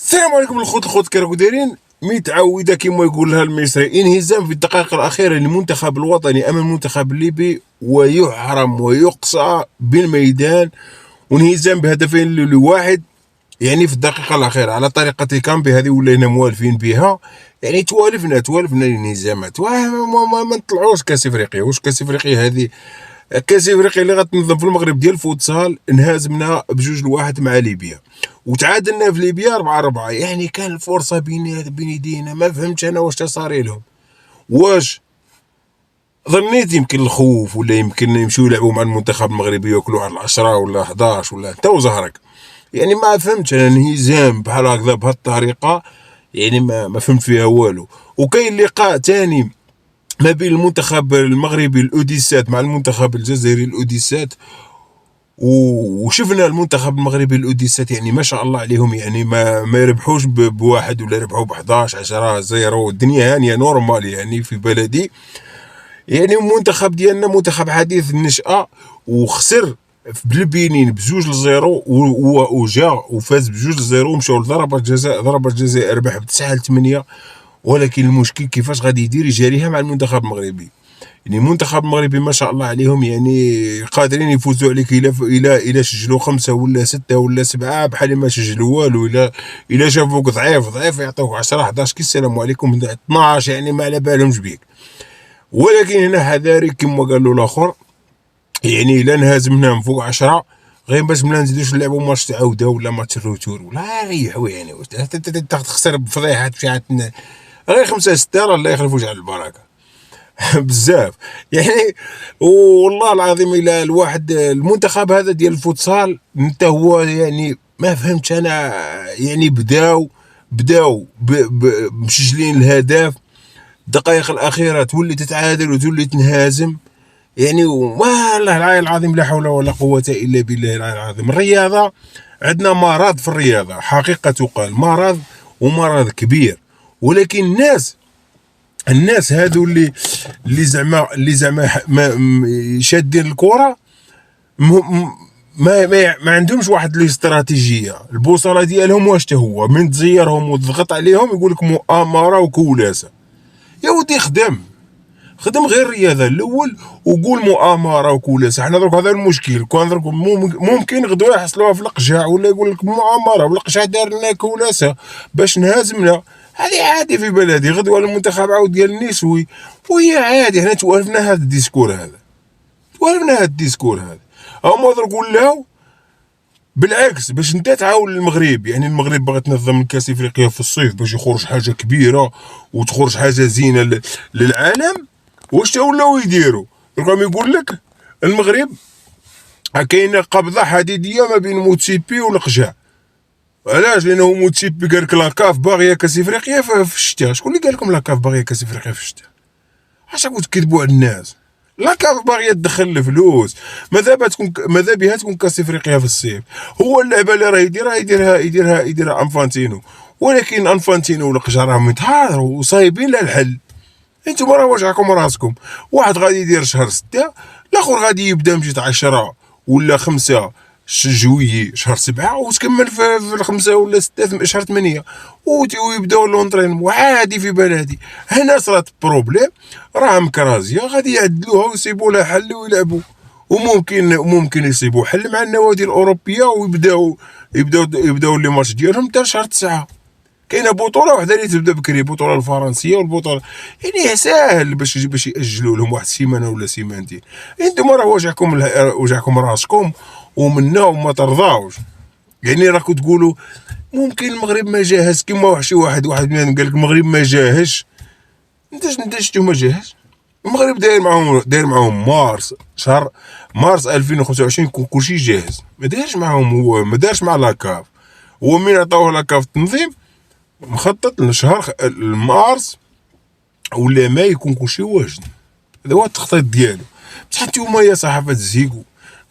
السلام عليكم الخوت كي راكو دايرين. متعوده كما يقولها المصري، انهزام في الدقائق الاخيره للمنتخب الوطني امام المنتخب الليبي، ويحرم ويقصى بالميدان، وانهزام بهدفين لواحد. يعني في الدقيقه الاخيره على طريقه كامبي هذه ولينا موالفين بها. يعني توالفنا الانهزامات، ما نطلعوش كاس افريقيا. واش كاس افريقيا هذه؟ كاس افريقيا اللي غتنظم في المغرب ديال الفوتسال، انهزمنا ب2-1 مع ليبيا، وتعادلنا في ليبيا 4-4. يعني كان الفرصه بين يدينا. ما فهمتش انا واش صار لهم. واش ظنيت يمكن الخوف، ولا يمكن يمشيو يلعبوا مع المنتخب المغربي ياكلوا على 10 ولا 11 ولا انت وزهرك؟ يعني ما فهمتش انا انهزام بحال هكذا بهالطريقه. يعني ما فهمت فيها والو. وكاين لقاء ثاني ما بين المنتخب المغربي الاوديسات مع المنتخب الجزائري الاوديسات، وشفنا المنتخب المغربي الاوديسات يعني ما شاء الله عليهم. يعني ما يربحوش بواحد، ولا يربحوا ب11 10-0. الدنيا هانيه نورمال يعني في بلدي. يعني المنتخب ديالنا منتخب حديث النشأة، وخسر بالبنين ب2-0، وجا وفاز ب2-0 ومشاو لضربة جزاء. ضربة جزاء ربح ب9-8. ولكن المشكل كيفاش غادي يدير يجاريها مع المنتخب المغربي. يعني المنتخب المغربي ما شاء الله عليهم، يعني قادرين يفوزوا عليك الى سجلوا 5 ولا 6 ولا 7، بحال ما سجلوا والو. الى شافوك ضعيف يعطوك 10 11 كي السلام عليكم 12. يعني ما على بالهمش بيك. ولكن هنا حذاري كما قالوا الاخر. يعني الا انهزمناهم فوق 10 غير باش ما نزيدوش نلعبوا ماتش تعاوده ولا ماتش الروتور ولا ريحوا. يعني تخسر بفضيحه بشعه غير 5-6. الله يخلفوش على البركه. بزاف يعني. والله العظيم الى الواحد المنتخب هذا ديال الفوتسال انت هو يعني ما فهمتش انا. يعني بداو مسجلين الهدف، الدقائق الاخيره تولي تتعادل وتولي تنهزم. يعني والله العلي العظيم لا حول ولا قوه الا بالله العلي العظيم. الرياضه عندنا مرض في الرياضه، حقيقه تقال مرض، ومرض كبير. ولكن الناس هادو اللي زعما شادين الكره ما عندهمش واحد الاستراتيجيه. البوصله ديالهم واش هو من تزيرهم وتضغط عليهم يقول لك مؤامره وكولاسه. يا ودي خدم غير الرياضه الاول وقول مؤامره وكولاسه. حنا درك هذا المشكل. كون درك ممكن غدوه يحصلوها في القجع، ولا يقول لك مؤامره والقجع دار لنا كولاسه باش نهزمنا. هذه عادي في بلدي. غدوه المنتخب عاود ديال النسوي وهي عادي. حنا توالفنا هذا الديسكور هذا. هما درك ولاو بالعكس باش انت تعاون المغرب. يعني المغرب باغا تنظم كاس افريقيا في الصيف باش يخرج حاجه كبيره وتخرج حاجه زينه للعالم. واش تاولاو يديروا؟ راهم يقول لك المغرب كاينه قبضه حديديه ما بين موتسيبي والقجع. علاش؟ لانه موتسيبي قال لك لاكاف باغيه كاس افريقيا في الشتاء. شكون اللي قال لكم لاكاف باغيه كاس افريقيا في الشتاء؟ اش راكم تكذبوا على الناس؟ لاكاف باغيه تدخل الفلوس. ماذا بها تكون كاس افريقيا في الصيف. هو اللعبه اللي راه يديرها انفانتينو. ولكن انفانتينو والقجع راهم يتحاضروا وصايبين لها الحل. انتم راه واجعكم راسكم. واحد غادي يدير شهر 6، الاخر غادي يبدا من 10 ولا 5 جويي شهر 7، وتكمل في 5 ولا 6 شهر 8، ويبداو لونطرين. وعادي في بلدي. هنا صرات بروبليم راه مكرازيه غادي يعدلوها ويصيبوا لها حل ويلعبوا. وممكن يصيبوا حل مع النوادي الاوروبيه ويبداو لي ماتش ديالهم حتى شهر 9. كاينه بطوله وحده اللي تبدا بكري، البطوله الفرنسيه والبطوله. يعني ساهل باش ياجلوا لهم واحد السيمانه ولا سيمانتين. انتم راه وجعكم راسكم ومنا وما ترضاوش. يعني راكم تقولوا ممكن المغرب ما جاهز. كيما واحد من قال لك المغرب ما جاهز. انت شتو ما جاهز؟ المغرب داير معاهم شهر مارس 2025 كلشي جاهز. ما دارش معاهم. هو ما دارش مع لاكاف. هو من عطاوه لاكاف التنظيم مخطط لشهر مارس ولا ما يكون كلشي واجد. هذا هو التخطيط ديالو. بصح نتوما يا صحافه الزيكو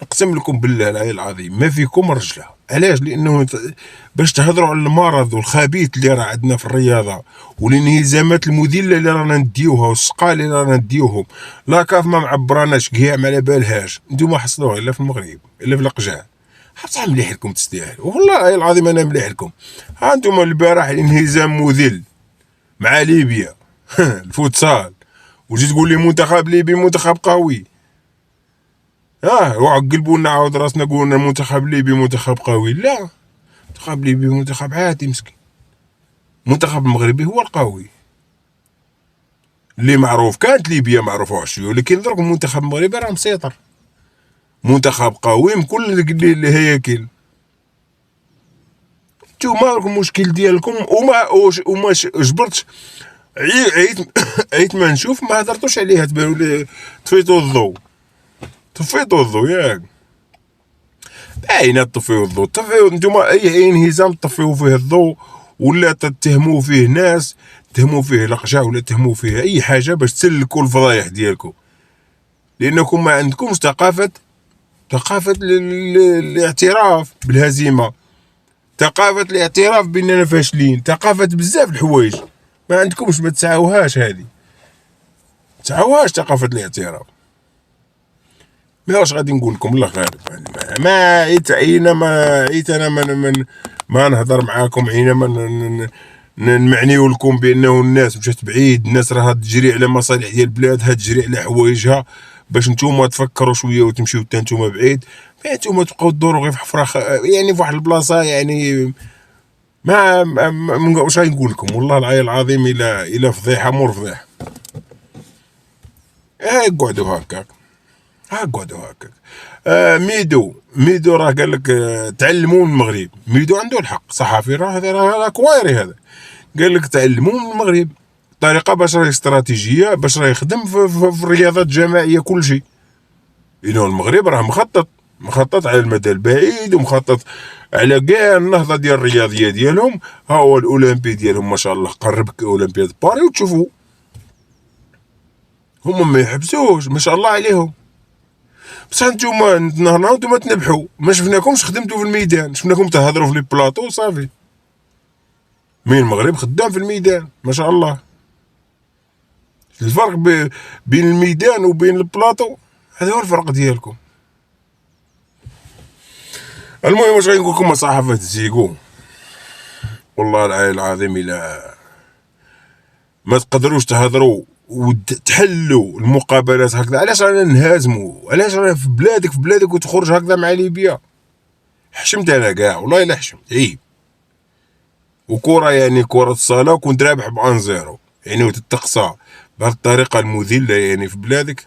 نقسم لكم بالله العلي العظيم ما فيكم رجله. علاش؟ لانه باش تهضروا على المرض والخبيث اللي راه عندنا في الرياضه والانهزامات المذله اللي رانا نديوها والسقال اللي رانا نديوهم. لا كاف ما معبراناش كاع ما على بالهاش. نتوما حصلوها الا في المغرب الا في القجع. حتى مليح لكم تستاهل والله العظيم انا مليح لكم. ها انتم البارح الانهزام مذل مع ليبيا الفوتسال، وجيت تقول لي منتخب ليبي منتخب قوي. وقلبوا لنا عاود راسنا قولنا المنتخب ليبي منتخب قوي. لا، منتخب ليبي منتخب عادي مسكين. المنتخب المغربي هو القوي اللي معروف. كانت ليبيا معروفه وحشيه، ولكن درك المنتخب المغربي راه مسيطر، منتخب قوي من كل الهياكل. نتوما راكم المشكل ديالكم وما جبرتش. عيت ما نشوف ما هضرتوش عليها، تبانوا لي طفيتوا الضوء. طفيتوا الضوء ياك باينه، طفيو الضوء. طفيو نتوما اي انهزام طفيو فيه الضوء، ولا تتهموا فيه ناس، تهموا فيه لقجه، ولا تهموا فيه اي حاجه باش تسلكوا الفضايح ديالكم، لانكم ما عندكمش ثقافه الاعتراف بالهزيمه، ثقافه الاعتراف باننا فاشلين، ثقافه بزاف الحوايج ما عندكمش. ما تسعوهاش هذه، تسعوهاش ثقافه الاعتراف. ما واش غادي نقول لكم الله غالب. ما عيت انا ما نهضر معاكم، حينما نمعنيو لكم بانه الناس مشات بعيد، الناس راها تجري على مصالح ديال بلادها، تجري على حوايجها، باش نتوما تفكروا شويه وتمشيو حتى نتوما بعيد. نتوما تبقاو تدوروا غير في حفره، يعني في واحد البلاصه، يعني ما واش غادي نقول لكم. والله العلي العظيم الى فضيحه مور فضيحه. قعدوا هكاك، قعدوا هكاك. ميدو راه قال لك تعلموا من المغرب. ميدو عنده الحق، صحفي راه كويري هذا. قال لك تعلموا من المغرب طريقه باش راه استراتيجيه، باش راه يخدم في الرياضات الجماعيه كل شيء. لأنه المغرب راه مخطط على المدى البعيد، ومخطط على كاع النهضه ديال الرياضيه ديالهم. ها هو الاولمبي ديالهم ما شاء الله قرب اولمبياد باري، وتشوفوا هما ما يحبسوش ما شاء الله عليهم. بصح نتوما نهارنا نتوما تنبحوا، ما شفناكمش خدمتوا في الميدان، شفناكم تهضروا في لي بلاطو صافي. مين المغرب خدام في الميدان ما شاء الله. الفرق بين الميدان وبين البلاطو، هذا هو الفرق ديالكم. المهم واش غنقول لكم صحافه الزيكو، والله العلي العظيم الا ما تقدروش تهضروا وتحلوا المقابلات هكذا. علاش رانا نهازموا؟ علاش رانا في بلادك وتخرج هكذا مع ليبيا؟ حشمت انا كاع والله الا حشمت. عيب. وكره يعني كره الصاله وكنت رابح ب1-0 يعني، وتتقصى بهذه الطريقه المذله يعني في بلادك.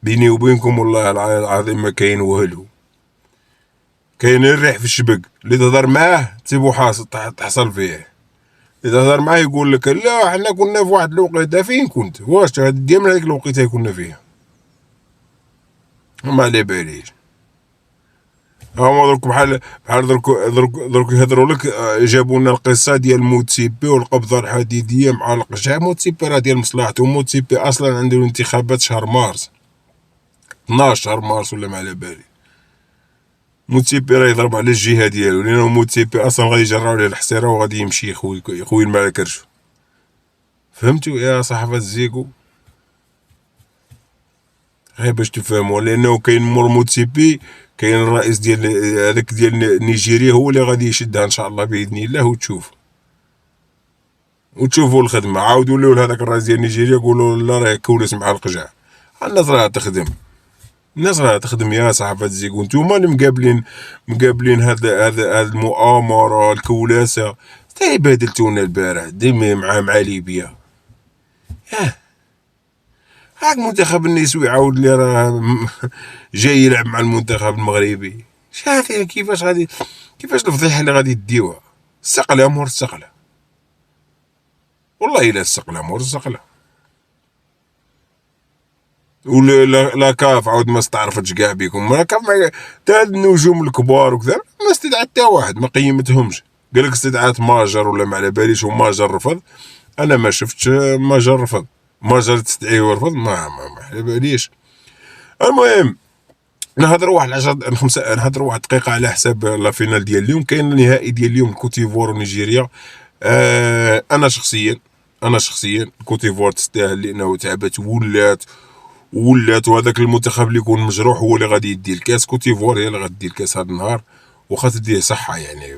بيني وبينكم والله العظيم ما كاين والو، كاين الريح في الشبق. اللي تهضر معاه تسيبو حاصل تحصل فيه، اللي تهضر معاه يقول لك لا حنا كنا في واحد الوقيته. فين كنت؟ واش ديما هذيك الوقيته كنا فيها؟ ما على باليش. هما درك بحال درك يهضروا لك. جابوا لنا القصه ديال موتسيبي والقبضه الحديديه مع القجع. موتسيبي راه ديال مصلحته، موتسيبي اصلا عنده الانتخابات شهر مارس، 12 شهر مارس ولا ما على بالي. موتسيبي راه يضرب على الجهه ديالو، لانه موتسيبي اصلا غادي يجرعوا ليه الحصيره وغادي يمشي يخوي المال كرشو. فهمتوا يا صحافه الزيكو؟ غير باش تفهموا، لانه كاين مور موتسيبي كاين الرئيس ديال هذاك ديال نيجيريا، هو اللي غادي يشدها ان شاء الله باذن الله. وتشوفوا الخدمه. عاودوا له هذاك الرئيس ديال نيجيريا قولوا لا راه كولس مع القجع. الناس راه تخدم، الناس راه تخدم يا صحافه الزيكو. نتوما اللي مقابلين هاد المؤامره الكولاسه. تاي بهدلتونا البارح ديما مع ليبيا. هاك المنتخب النسوي عاود لي راه جاي يلعب مع المنتخب المغربي. شافي كيفاش الفضيحه اللي غادي ديوها؟ السقله مور السقله، والله الا السقله مور السقله. ولا لا كاف عاود ما استعرفتش كاع بكم. ما كاف تا النجوم الكبار وكذا ما استدعت حتى واحد، ما قيمتهمش. قال لك استدعات ماجر ولا ما على باليش، وماجر رفض. انا ما شفتش ماجر رفض. ماجر تستدعيه ورفض ما على باليش. المهم نهضروا واحد 10 5 نهضروا واحد دقيقه على حساب لا فينال ديال اليوم. كاين النهائي ديال اليوم كوتيفوار ونيجيريا. انا شخصيا كوتيفوار تستاهل، لانه تعبت ولات ولات، وهذاك المنتخب اللي يكون مجروح هو اللي غادي يدي الكاس. كوتيفوار هي اللي غادي الكاس هذا النهار، وخا تديه صحة يعني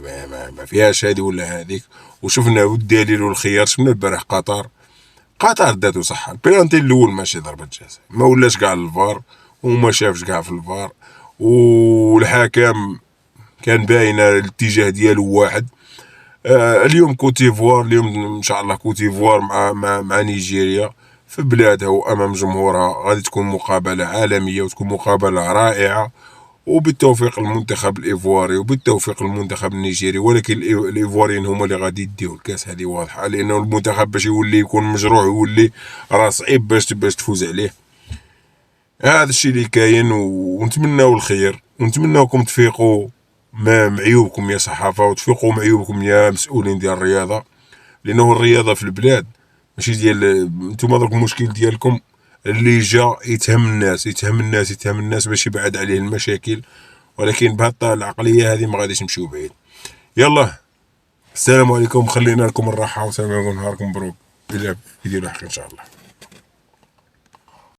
ما فيهاش هذه ولا هذيك. وشفنا والدليل والخيار شفنا البارح قطر داتو صحة. البيرانتي الاول ماشي ضربة جزاء، ما ولاش كاع الفار وما شافش كاع في الفار، والحكم كان باين الاتجاه ديالو واحد. اليوم كوتيفوار، اليوم ان شاء الله كوتيفوار مع نيجيريا في بلادها وامام جمهورها، غادي تكون مقابله عالميه وتكون مقابله رائعه، وبالتوفيق المنتخب الايفواري وبالتوفيق المنتخب النيجيري. ولكن الايفواريين هما اللي غادي يديو الكاس، هذه واضحه، لانه المنتخب باش يولي يكون مجروح يولي راه صعيب باش تفوز عليه. هذا الشيء اللي كاين، ونتمناو الخير ونتمناوكم تفيقوا معيوبكم يا صحافه، وتفيقوا معيوبكم يا مسؤولين ديال الرياضه، لانه الرياضه في البلاد ماشي ديال نتوما. داك المشكل ديالكم اللي جا يتهم الناس يتهم الناس باش يبعد عليه المشاكل، ولكن بهذه العقليه هذه ما غاديش نمشيو بعيد. يلا السلام عليكم، خلينا لكم الراحه وسلام عليكم، نهاركم مبروك، الى فيديو لاحق ان شاء الله.